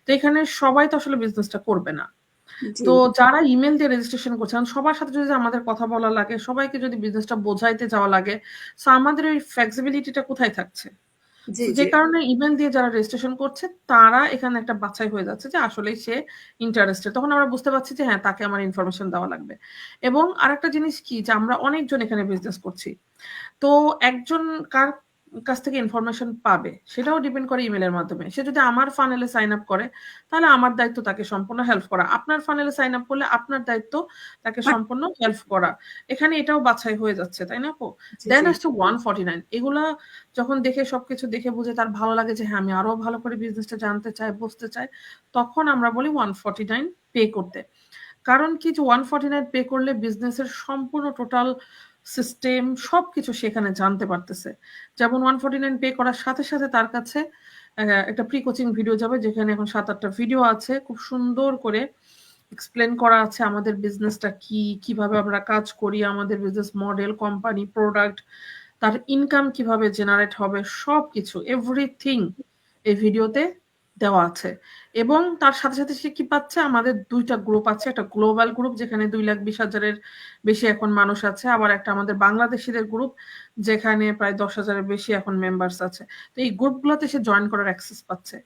তো এখানে সবাই তো আসলে বিজনেসটা করবে না। জি তো যারা ইমেল দিয়ে রেজিস্ট্রেশন করছেন সবার সাথে যদি আমাদের কথা বলা লাগে, সবাইকে যদি বিজনেসটা বোঝাইতে যাওয়া লাগে, সো আমাদের ওই ফ্লেক্সিবিলিটিটা কোথায় থাকছে? জি তো যে জি কারণে ইমেল দিয়ে যারা রেজিস্ট্রেশন করছে তারা এখানে একটা বাছাই হয়ে যাচ্ছে যে আসলে সে ইন্টারেস্টেড। তখন আমরা বুঝতে পারছি যে হ্যাঁ, তাকে আমার ইনফরমেশন দেওয়া লাগবে। এবং আরেকটা জিনিস কি, যে আমরা অনেকজন এখানে বিজনেস করছি, তো একজন কার কাছ থেকে ইনফরমেশন পাবে সেটাও ডিপেন্ড করে ইমেলের মাধ্যমে। সে যদি আমার ফানেলে সাইন আপ করে, তাহলে আমার দায়িত্ব তাকে সম্পূর্ণ হেল্প করা। আপনার ফানেলে সাইন আপ করলে আপনার দায়িত্ব তাকে বাট সম্পূর্ণ হেল্প করা। এখানে এটাও বাছাই হয়ে যাচ্ছে, তাই না আপু? জি দেন জি আসছে 149। এগুলা যখন দেখে, সবকিছু দেখে বুঝে তার ভালো লাগে যে হ্যাঁ আমি আরো ভালো করে বিজনেসটা জানতে চাই, বুঝতে চাই, তখন আমরা বলি 149 পে করতে। কারণ কি, যে 149 পে করলে বিজনেসের সম্পূর্ণ টোটাল সিস্টেম সবকিছু সেখানে জানতে পারতেছে। যেমন 149 পে করার সাথে সাথে তার কাছে একটা প্রি কোচিং ভিডিও যাবে, যেখানে এখন 7-8টা ভিডিও আছে, খুব সুন্দর করে এক্সপ্লেন করা আছে আমাদের বিজনেসটা কি, কিভাবে আমরা কাজ করি, আমাদের বিজনেস মডেল, কোম্পানি, প্রোডাক্ট, তার ইনকাম কিভাবে জেনারেট হবে, সবকিছু এভরিথিং এই ভিডিওতে দেওয়া আছে। এবং তার সাথে সাথে সে কি পাচ্ছে, আমাদের দুইটা গ্রুপ আছে, একটা গ্লোবাল গ্রুপ যেখানে 2,20,000-এর বেশি এখন মানুষ আছে, আবার একটা আমাদের বাংলাদেশিদের গ্রুপ যেখানে প্রায় 10,000-এর বেশি এখন মেম্বার্স আছে। তো এই গ্রুপগুলোতে সে জয়েন করার অ্যাক্সেস পাচ্ছে।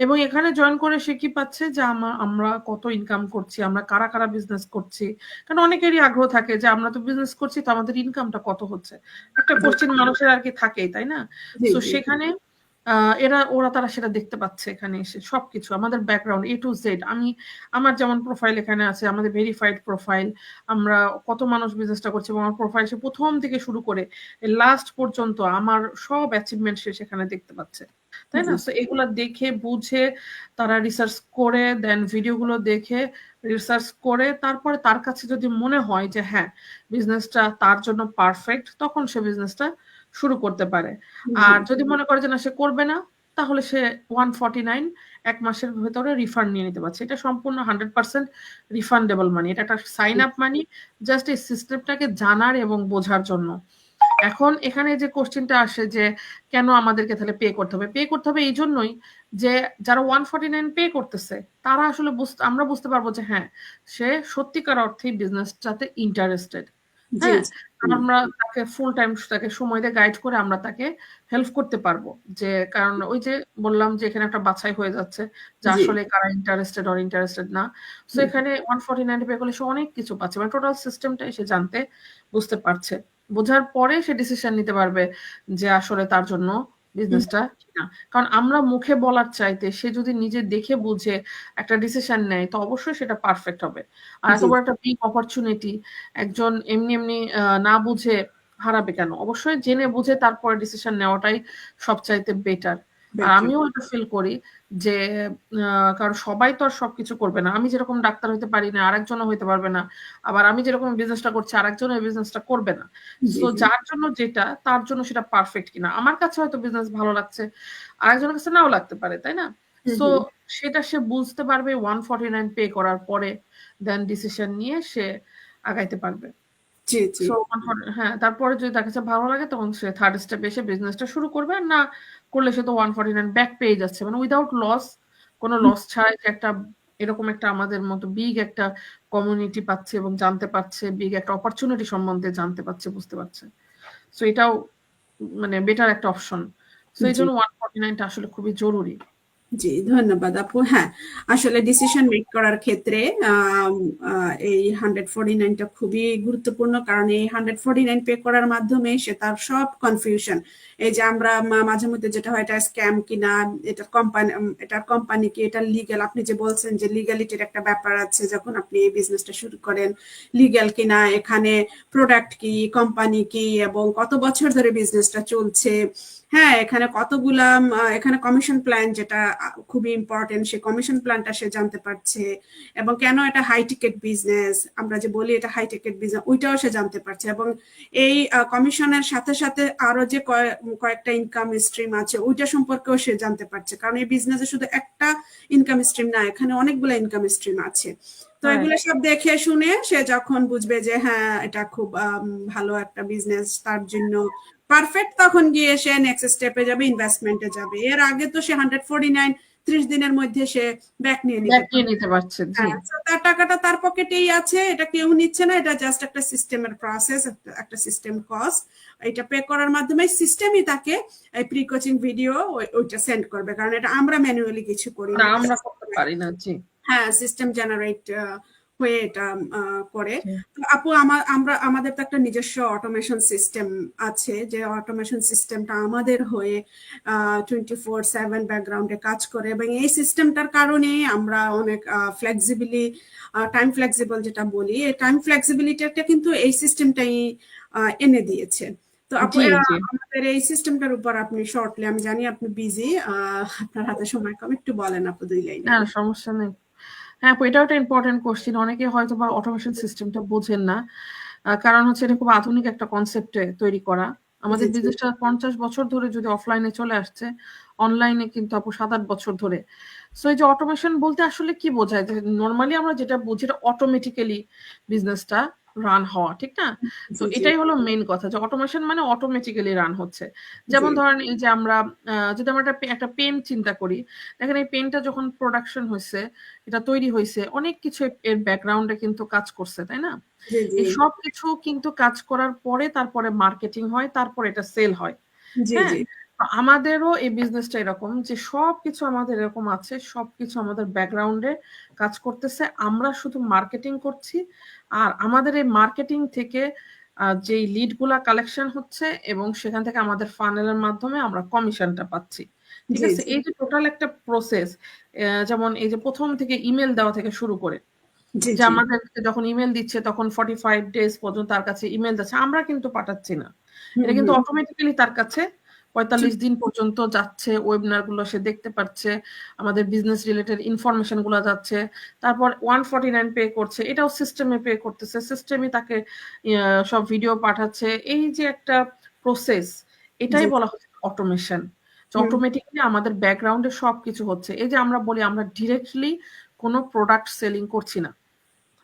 এবং এখানে জয়েন করে সে কি পাচ্ছে, যে আমরা কত ইনকাম করছি, আমরা কারা কারা বিজনেস করছি। কারণ অনেকেরই আগ্রহ থাকে যে আমরা তো বিজনেস করছি, তো আমাদের ইনকামটা কত হচ্ছে, একটা জি কোশ্চেন মানুষের আর কি থাকেই, তাই না? জি তো জি সেখানে তারা সেটা দেখতে পাচ্ছে এখানে এসে, সবকিছু আমাদের ব্যাকগ্রাউন্ড A to Z। আমার যেমন প্রোফাইল এখানে আছে, আমাদের ভেরিফাইড প্রোফাইল, আমরা কত মানুষ বিজনেসটা করছে, এবং আমার প্রোফাইল সে প্রথম থেকে শুরু করে লাস্ট পর্যন্ত আমার সব অ্যাচিভমেন্ট সে সেখানে দেখতে পাচ্ছে, তাই জি না? তো এগুলা দেখে বুঝে তারা রিসার্চ করে, দেন ভিডিওগুলো দেখে রিসার্চ করে, তারপরে তার কাছে যদি মনে হয় যে হ্যাঁ বিজনেসটা তার জন্য পারফেক্ট, তখন সে বিজনেসটা শুরু করতে পারে। জি আর যদি মনে করে যে না সে করবে না, তাহলে সে 149 এক মাসের ভেতরে রিফান্ড নিয়ে নিতে পারছে। এটা সম্পূর্ণ 100% রিফান্ডেবল মানি। এটা একটা সাইন আপ মানি, জাস্ট এই সিস্টেমটাকে জানার এবং বোঝার জন্য। এখন এখানে যে কোশ্চেনটা আসে যে কেন আমাদেরকে তাহলে পে করতে হবে, পে করতে হবে এই জন্যই যে যারা 149 পে করতেছে তারা আসলে আমরা বুঝতে পারবো যে হ্যাঁ সে সত্যিকার অর্থেই বিজনেসটাতে ইন্টারেস্টেড। জি হ্যাঁ, জি আমরা তাকে ফুল টাইম তাকে সময় দিয়ে গাইড করে আমরা তাকে হেল্প করতে পারবো। যে কারণ ওই যে বললাম যে এখানে একটা বাছাই হয়ে যাচ্ছে যে জি আসলে কারা ইন্টারেস্টেড অর ইন্টারেস্টেড না। সো এখানে 149 পে করলে সে অনেক কিছু পাচ্ছে, মানে টোটাল সিস্টেমটাই সে জানতে বুঝতে পারছে। বোঝার পরে সে ডিসিশন নিতে পারবে যে আসলে তার জন্য বিজনেসটা কিনা। কারণ আমরা মুখে বলার চাইতে সে যদি নিজে দেখে বুঝে একটা ডিসিশন নেয়, তো অবশ্যই সেটা পারফেক্ট হবে। আর এত জি বড় একটা বিগ অপরচুনিটি একজন এমনি এমনি না বুঝে হারাবে কেন? অবশ্যই জেনে বুঝে তারপরে ডিসিশন নেওয়াটাই সবচাইতে বেটার। আর বেটার আমিও এটা ফিল করি যে কারণ সবাই তো আর সবকিছু করবে না। আমি যেরকম ডাক্তার হইতে পারি না, আরেকজনও হইতে পারবে না। আবার আমি যেরকম বিজনেসটা করছি, আরেকজন এই বিজনেসটা করবে না। জি সো জি যার জন্য যেটা, তার জন্য সেটা পারফেক্ট কিনা। আমার কাছে হয়তো বিজনেস ভালো লাগছে, আরেকজনের কাছে নাও লাগতে পারে, তাই না? হুম সো হুম সেটা সে বুঝতে পারবে 149 পে করার পরে, দেন ডিসিশন নিয়ে সে আগাইতে পারবে। জি জি সো হ্যাঁ, তারপরে যদি তার কাছে ভালো লাগে তখন সে থার্ড স্টেপে এসে বিজনেসটা শুরু করবে। আর না করলে সে তো 149 ব্যাক পেয়ে যাচ্ছে, মানে উইদাউট লস, কোনো লস ছাড়াই সে একটা এরকম একটা আমাদের মতো বিগ একটা কমিউনিটি পাচ্ছে এবং জানতে পারছে, বিগ একটা অপরচুনিটি সম্বন্ধে জানতে পারছে, বুঝতে পারছে। সো এটাও মানে বেটার একটা অপশন। সো এই জি জন্য 149টা আসলে খুবই জরুরি। জি, ধন্যবাদ আপু। হ্যাঁ, আসলে ডিসিশন মেক করার ক্ষেত্রে এই 149টা খুবই গুরুত্বপূর্ণ, কারণ এই 149 পে করার মাধ্যমে সে তার সব কনফিউশন, এই যে আমরা মাঝে মধ্যে যেটা হয় এটা স্ক্যাম কিনা, এটার কোম্পানি কি, এটা লিগ্যাল, আপনি যে বলছেন যে লিগ্যালিটির একটা ব্যাপার আছে, যখন আপনি এই বিজনেসটা শুরু করেন, লিগ্যাল কিনা, এখানে প্রোডাক্ট কি, কোম্পানি কি, এবং কত বছর ধরে বিজনেসটা চলছে। হ্যাঁ, এখানে কতগুলা এখানে কমিশন প্ল্যান, যেটা খুবই ইম্পর্টেন্ট, সে কমিশন প্ল্যানটা সে জানতে পারছে, এবং কেন এটা হাই টিকেট বিজনেস, আমরা যে বলি এটা হাই টিকেট বিজনেস, ওইটাও সে জানতে পারছে। এবং এই কমিশনের সাথে সাথে আরো যে কয়েকটা ইনকাম স্ট্রিম আছে ওইটা সম্পর্কেও সে জানতে পারছে, কারণ এই বিজনেসে শুধু একটা ইনকাম স্ট্রিম না, এখানে অনেকগুলো ইনকাম স্ট্রিম আছে। তো রাইট। এগুলো সব দেখে শুনে সে যখন বুঝবে যে হ্যাঁ এটা খুব ভালো একটা বিজনেস তার জন্য পারফেক্ট, তখন গিয়ে সে নেক্সট স্টেপে যাবে, ইনভেস্টমেন্টে যাবে। এর আগে তো সে 149 30 দিনের মধ্যে সে ব্যাক নিয়ে নিতে ব্যাক নিয়ে পারে। নিতে পারছে, জি। হ্যাঁ, so তার টাকাটা তার পকেটেই আছে, এটা কেউ নিচ্ছে না, এটা জাস্ট একটা সিস্টেমের প্রসেস, একটা সিস্টেম কস্ট। এটা পে করার মাধ্যমে সিস্টেমই তাকে এই প্রি কোচিং ভিডিও ওইটা সেন্ড করবে, কারণ এটা আমরা ম্যানুয়ালি কিছু করি না, না। আমরা করতে পারি না, জি। হ্যাঁ, সিস্টেম জেনারেট হয়ে এটা করে। জি, তো আপু, আমাদের তো একটা নিজস্ব অটোমেশন সিস্টেম আছে, যে অটোমেশন সিস্টেমটা আমাদের হয়ে 24/7 ব্যাকগ্রাউন্ডে কাজ করে, এবং এই সিস্টেমটার কারণে আমরা অনেক টাইম ফ্লেক্সিবল যেটা বলি, এই টাইম ফ্লেক্সিবিলিটিটা কিন্তু এই সিস্টেমটাই এনে দিয়েছে। তো আপু, জি, জি। আমাদের এই সিস্টেমটার উপর আপনি শর্টলি, আমি জানি আপনি বিজি, আপনার হাতে সময় কম, একটু বলেন আপু 2 লাইনে। না, সমস্যা নেই। হ্যাঁ আপু, এটাও একটা ইম্পর্টেন্ট কোশ্চেন। অনেকে হয়তো বা অটোমেশন সিস্টেমটা বোঝেন না। কারণ হচ্ছে এটা খুব আধুনিক একটা কনসেপ্টে তৈরি করা। জি আমাদের জি বিজনেসটা 50 বছর ধরে যদি অফলাইনে চলে আসছে, অনলাইনে কিন্তু আপু 7-8 বছর ধরে। সো এই যে অটোমেশন বলতে আসলে কি বোঝায়, যে নর্মালি আমরা যেটা বুঝি এটা অটোমেটিক্যালি বিজনেসটা রান হওয়া, ঠিক না? তো জি জি এটাই হলো মেইন কথা, যে অটোমেশন মানে অটোমেটিক্যালি রান হচ্ছে। জি যেমন ধরেন এই যে আমরা যদি আমরা একটা পেন চিন্তা করি, দেখেন এই পেনটা যখন প্রোডাকশন হয়েছে, এটা তৈরি হয়েছে, অনেক কিছু এর ব্যাকগ্রাউন্ডে কিন্তু কাজ করছে, তাই না? জি জি এই সব কিছু কিন্তু কাজ করার পরে তারপরে মার্কেটিং হয়, তারপরে এটা সেল হয়। জি হ্যাঁ, জি তো আমাদেরও এই বিজনেসটা এরকম, যে সবকিছু আমাদের এরকম আছে, সবকিছু আমাদের ব্যাকগ্রাউন্ডে কাজ করতেছে, আমরা শুধু মার্কেটিং করছি। আর আমাদের এই মার্কেটিং থেকে যেই লিড গুলা কালেকশন হচ্ছে, এবং সেখান থেকে আমাদের ফানেলের মাধ্যমে আমরা কমিশনটা পাচ্ছি। ঠিক জি আছে, জি এই যে টোটাল একটা প্রসেস, যেমন এই যে প্রথম থেকে ইমেল দেওয়া থেকে শুরু করে, জি যে জি আমাদেরকে যখন ইমেল দিচ্ছে তখন 45 ডেজ পর্যন্ত তার কাছে ইমেল যাচ্ছে, আমরা কিন্তু পাঠাচ্ছি না। হুম এটা কিন্তু হুম অটোমেটিক্যালি তার কাছে 45 দিন পর্যন্ত যাচ্ছে, ওয়েবিনার গুলো সে দেখতে পাচ্ছে, আমাদের বিজনেস রিলেটেড ইনফরমেশন গুলো যাচ্ছে। তারপর 149 পে করছে, এটাও সিস্টেমে পে করতেছে, সিস্টেমই তাকে সব ভিডিও পাঠাচ্ছে। এই যে একটা প্রসেস, এটাই জি বলা হচ্ছে অটোমেশন। হুম অটোমেটিক্যালি আমাদের ব্যাকগ্রাউন্ডে সবকিছু হচ্ছে। এই যে আমরা বলি আমরা ডিরেক্টলি কোনো প্রোডাক্ট সেলিং করছি না,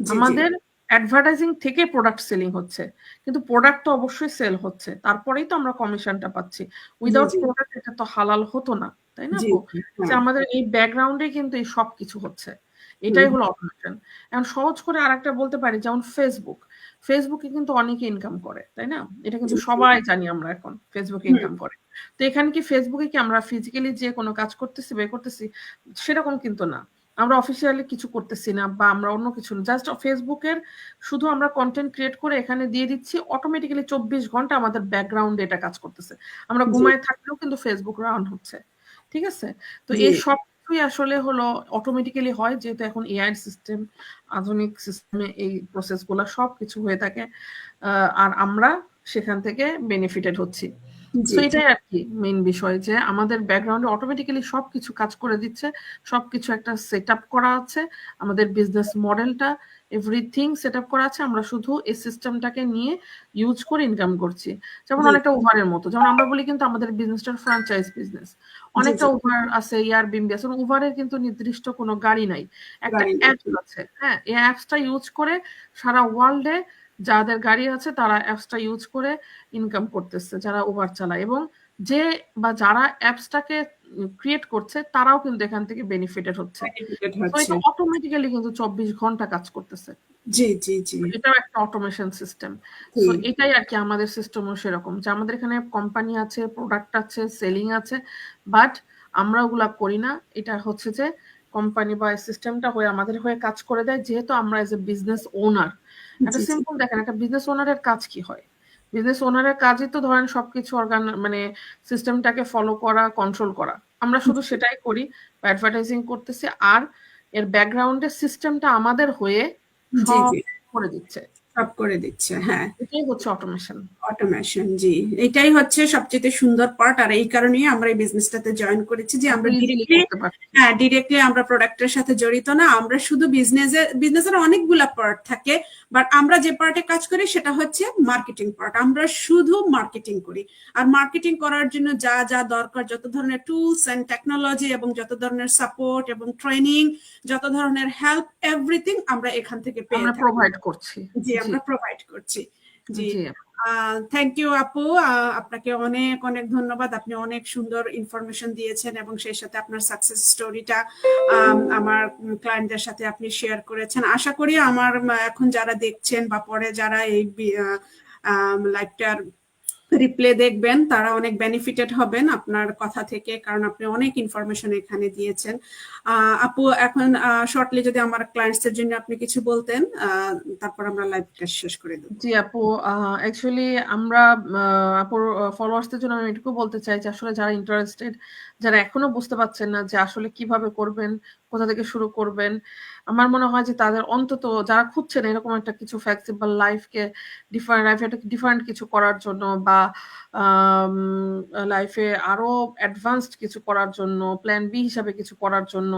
জি জি আমাদের অ্যাডভার্টাইজিং থেকে প্রোডাক্ট সেলিং হচ্ছে। কিন্তু প্রোডাক্ট তো অবশ্যই সেল হচ্ছে, তারপরেই তো আমরা কমিশনটা পাচ্ছি। জি উইদাউট জি প্রোডাক্ট এটা তো হালাল হতো না, তাই না জি আপু? জি যে হ্যাঁ আমাদের এই ব্যাকগ্রাউন্ডে কিন্তু এই সবকিছু হচ্ছে। হুম এটাই হলো অটোমেশন। এখন সহজ করে আরেকটা বলতে পারি, যেমন ফেসবুকে কিন্তু অনেকে ইনকাম করে, তাই না? এটা জি কিন্তু জি সবাই জানি আমরা এখন ফেসবুকে হুম ইনকাম করে। তো এখানে কি ফেসবুকে কি আমরা ফিজিক্যালি যে কোনো কাজ করতেছি, বের করতেছি? সেরকম কিন্তু না। আমরা অফিসিয়ালি কিছু করতেছি না, বা আমরা অন্য কিছু না, জাস্ট ফেসবুকের শুধু আমরা কন্টেন্ট ক্রিয়েট করে এখানে দিয়ে দিচ্ছি, অটোমেটিক্যালি 24 ঘন্টা আমাদের ব্যাকগ্রাউন্ডে এটা কাজ করতেছে। আমরা জি ঘুমায় থাকলেও কিন্তু ফেসবুক রান হচ্ছে, ঠিক আছে? তো জি এই সব কিছুই আসলে হলো অটোমেটিক্যালি হয়, যেহেতু এখন এআই সিস্টেম, আধুনিক সিস্টেমে এই প্রসেস গুলা সবকিছু হয়ে থাকে। আর আমরা সেখান থেকে বেনিফিটেড হচ্ছি। জি সো এটাই আর কি মেইন বিষয়, যে আমাদের ব্যাকগ্রাউন্ডে অটোমেটিক্যালি সবকিছু কাজ করে দিচ্ছে, সবকিছু একটা সেট আপ করা আছে, আমাদের বিজনেস মডেলটা এভরিথিং সেট আপ করা আছে, আমরা শুধু এই সিস্টেমটাকে নিয়ে ইউজ করে ইনকাম করছি। যেমন জি অনেকটা উবারের মতো, যেমন আমরা বলি কিন্তু আমাদের বিজনেসটা ফ্র্যাঞ্চাইজ বিজনেস। জি অনেকটা জি উবার আছে, এয়ারবিএনবি আছে, উবারের কিন্তু নির্দিষ্ট কোনো গাড়ি নাই, একটা গাড়ি নাই। অ্যাপস আছে। হ্যাঁ, এই অ্যাপসটা ইউজ করে সারা ওয়ার্ল্ডে যাদের গাড়ি আছে তারা অ্যাপসটা ইউজ করে ইনকাম করতেছে, যারা উবার চালায়। এবং যে বা যারা অ্যাপসটাকে ক্রিয়েট করছে তারাও কিন্তু এখান থেকে বেনিফিটেড হচ্ছে। বেনিফিটেড তো হচ্ছে। এটা অটোমেটিক্যালি কিন্তু 24 ঘন্টা কাজ করতেছে। জি জি জি এটাও একটা অটোমেশন সিস্টেম। জি সো এটাই আর কি আমাদের সিস্টেমও সেরকম, যে আমাদের এখানে কোম্পানি আছে, প্রোডাক্ট আছে, সেলিং আছে, বাট আমরা ওগুলা করি না। এটা হচ্ছে যে কোম্পানি বা সিস্টেমটা হয়ে আমাদের হয়ে কাজ করে দেয়, যেহেতু আমরা এজ এ বিজনেস ওনার। একটা জি জি সিম্পল দেখেন, একটা বিজনেস ওনারের কাজ কি হয়? বিজনেস ওনারের কাজই তো ধরেন সবকিছু মানে সিস্টেমটাকে ফলো করা, কন্ট্রোল করা। আমরা শুধু সেটাই করি, অ্যাডভার্টাইজিং করতেছি, আর এর ব্যাকগ্রাউন্ডে সিস্টেমটা আমাদের হয়ে জি সব জি করে দিচ্ছে। সব করে দিচ্ছে, হ্যাঁ। এটাই হচ্ছে অটোমেশন। অটোমেশন, জি। এটাই হচ্ছে সবচেয়ে সুন্দর পার্ট, আর এই কারণেই আমরা এই বিজনেসটাতে জয়েন করেছি, যে এত আমরা ইজিলি ডিরেক্টলি, করতে পারছি। হ্যাঁ, ডিরেক্টলি আমরা প্রোডাক্টের সাথে জড়িত না। আমরা শুধু বিজনেসের অনেকগুলা পার্ট থাকে, বাট আমরা যে পার্টে কাজ করি সেটা হচ্ছে মার্কেটিং পার্ট। আমরা শুধু মার্কেটিং করি, আর মার্কেটিং করার জন্য যা যা দরকার, যত ধরনের টুলস এন্ড টেকনোলজি এবং যত ধরনের সাপোর্ট এবং ট্রেনিং, যত ধরনের হেল্প, এভরিথিং আমরা এখান থেকে পেয়ে আমরা থাকি। প্রোভাইড করছি। জি, জি আমরা প্রোভাইড করছি। জি, জি থ্যাংক ইউ আপু। আপনাকে অনেক অনেক ধন্যবাদ। আপনি অনেক সুন্দর ইনফরমেশন দিয়েছেন, এবং সেই সাথে আপনার সাকসেস স্টোরিটা আমার ক্লায়েন্টদের সাথে আপনি শেয়ার করেছেন। আশা করি আমার এখন যারা দেখছেন বা পরে যারা এই লাইভটার রিপ্লে দেখবেন, তারা অনেক বেনিফিটেড হবেন আপনার কথা থেকে, কারণ আপনি অনেক ইনফরমেশন এখানে দিয়েছেন। আপু, এখন শর্টলি যদি আমার ক্লায়েন্টসদের জন্য আপনি কিছু বলতেন, তারপর আমরা লাইভটা শেষ করে দেবো। জি আপু, অ্যাকচুয়ালি আমরা আপুর ফলোয়ার্সদের জন্য আমি এটুকু বলতে চাই যে আসলে যারা ইন্টারেস্টেড, যারা এখনো বুঝতে পারছেন না যে আসলে কিভাবে করবেন, কোথা থেকে শুরু করবেন, আমার মনে হয় যে তাদের অন্তত যারা খুঁজছেন এরকম একটা কিছু ফ্লেক্সিবল লাইফকে, লাইফে একটা ডিফারেন্ট কিছু করার জন্য, বা লাইফে আরো অ্যাডভান্সড কিছু করার জন্য, প্ল্যান বি হিসাবে কিছু করার জন্য,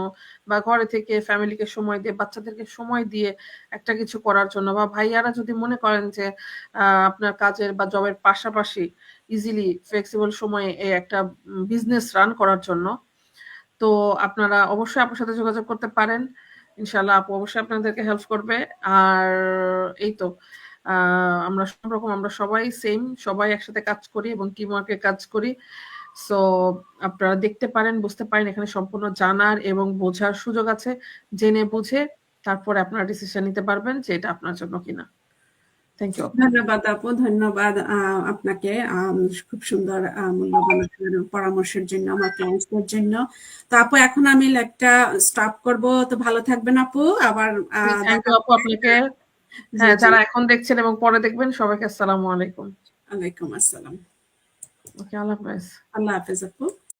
বা ঘরে থেকে ফ্যামিলিকে সময় দিয়ে, বাচ্চাদেরকে সময় দিয়ে একটা কিছু করার জন্য, বা ভাইয়ারা যদি মনে করেন যে আপনার কাজের বা জবের পাশাপাশি ইজিলি ফ্লেক্সিবল সময়ে এই একটা বিজনেস রান করার জন্য, তো আপনারা অবশ্যই আপুর সাথে যোগাযোগ করতে পারেন। ইনশাল্লাহ আপু অবশ্যই আপনাদেরকে হেল্প করবে। আর এই তো, আমরা সব রকম, আমরা সবাই সেম, সবাই একসাথে কাজ করি এবং টিম ওয়ার্কে কাজ করি। সো আপনারা দেখতে পারেন, বুঝতে পারেন, এখানে সম্পূর্ণ জানার এবং বোঝার সুযোগ আছে। জেনে বুঝে তারপরে আপনারা ডিসিশন নিতে পারবেন যে এটা আপনার জন্য কিনা। থ্যাংক ইউ আপু। ধন্যবাদ আপু, ধন্যবাদ আপনাকে খুব সুন্দর মূল্যবান আপনার পরামর্শের জন্য, আমার ক্লায়েন্টসদের জন্য। তো আপু, এখন আমি লাইভটা স্টপ করব। তো ভালো থাকবেন আপু, আবার থ্যাংক দেখা ইউ আপু হবে। আপনাকে। জি হ্যাঁ, জি, যারা এখন দেখছেন এবং পরে দেখবেন সবাইকে আসসালামু আলাইকুম। ওয়ালাইকুম আসসালাম। ওকে, আল্লাহ হাফেজ। আল্লাহ হাফেজ আপু।